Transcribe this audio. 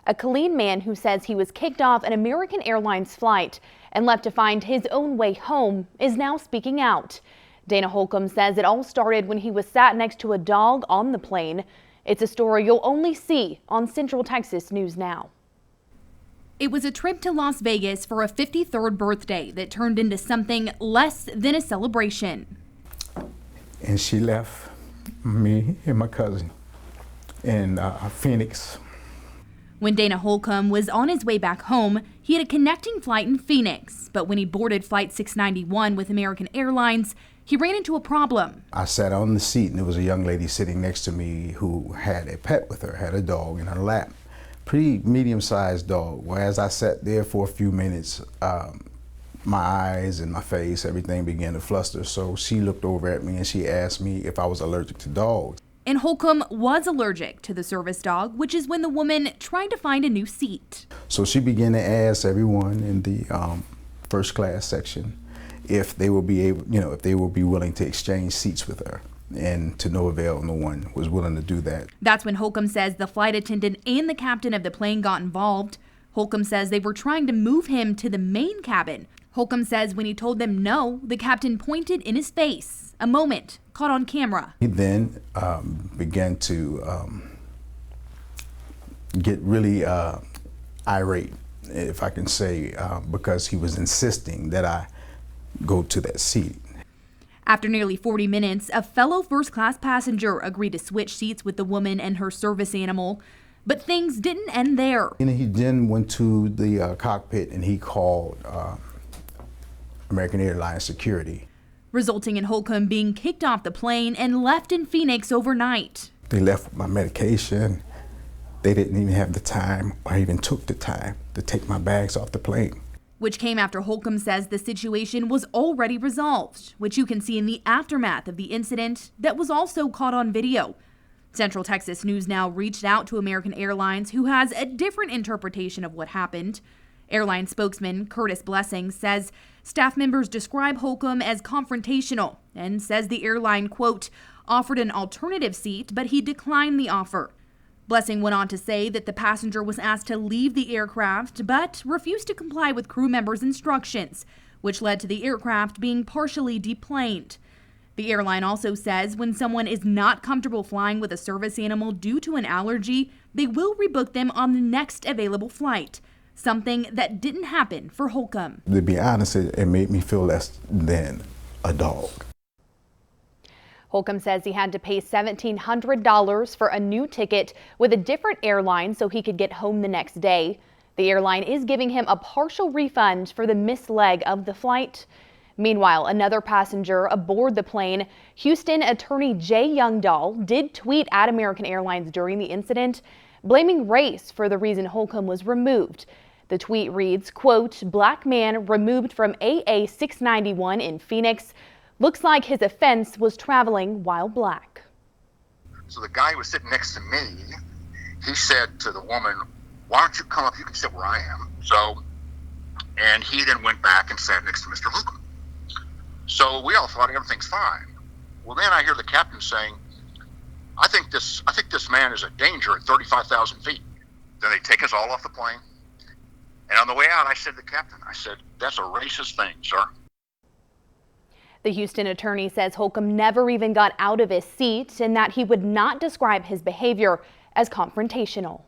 A Killeen man who says he was kicked off an American Airlines flight and left to find his own way home is now speaking out. Dana Holcomb says it all started when he was sat next to a dog on the plane. It's a story you'll only see on Central Texas News Now. It was a trip to Las Vegas for a 53rd birthday that turned into something less than a celebration. And she left me and my cousin in Phoenix. When Dana Holcomb was on his way back home, he had a connecting flight in Phoenix. But when he boarded Flight 691 with American Airlines, he ran into a problem. I sat on the seat and there was a young lady sitting next to me who had a pet with her, had a dog in her lap. Pretty medium-sized dog. Whereas I sat there for a few minutes, my eyes and my face, everything began to fluster. So she looked over at me and she asked me if I was allergic to dogs. And Holcomb was allergic to the service dog, which is when the woman tried to find a new seat. So she began to ask everyone in the first class section if they will be able, if they will be willing to exchange seats with her. And to no avail, no one was willing to do that. That's when Holcomb says the flight attendant and the captain of the plane got involved. Holcomb says they were trying to move him to the main cabin. Holcomb says when he told them no, the captain pointed in his face, a moment caught on camera. He then began to get really irate, if I can say, because he was insisting that I go to that seat. After nearly 40 minutes, a fellow first-class passenger agreed to switch seats with the woman and her service animal. But things didn't end there. And he then went to the cockpit and he called American Airlines security, resulting in Holcomb being kicked off the plane and left in Phoenix overnight. They left with my medication. They didn't even have the time, or even took the time, to take my bags off the plane. Which came after Holcomb says the situation was already resolved, which you can see in the aftermath of the incident that was also caught on video. Central Texas News Now reached out to American Airlines, who has a different interpretation of what happened. Airline spokesman Curtis Blessing says staff members describe Holcomb as confrontational and says the airline, quote, offered an alternative seat, but he declined the offer. Blessing went on to say that the passenger was asked to leave the aircraft, but refused to comply with crew members' instructions, which led to the aircraft being partially deplaned. The airline also says when someone is not comfortable flying with a service animal due to an allergy, they will rebook them on the next available flight, something that didn't happen for Holcomb. To be honest, it made me feel less than a dog. Holcomb says he had to pay $1,700 for a new ticket with a different airline so he could get home the next day. The airline is giving him a partial refund for the missed leg of the flight. Meanwhile, another passenger aboard the plane, Houston attorney Jay Youngdahl, did tweet at American Airlines during the incident, blaming race for the reason Holcomb was removed. The tweet reads, quote, "Black man removed from AA 691 in Phoenix. Looks like his offense was traveling while black." So the guy who was sitting next to me, he said to the woman, "Why don't you come up? You can sit where I am." And he then went back and sat next to Mr. Holcomb. So we all thought everything's fine. Well, then I hear the captain saying, I think this man is a danger at 35,000 feet. Then they take us all off the plane. And on the way out, I said to the captain, I said, "That's a racist thing, sir." The Houston attorney says Holcomb never even got out of his seat and that he would not describe his behavior as confrontational.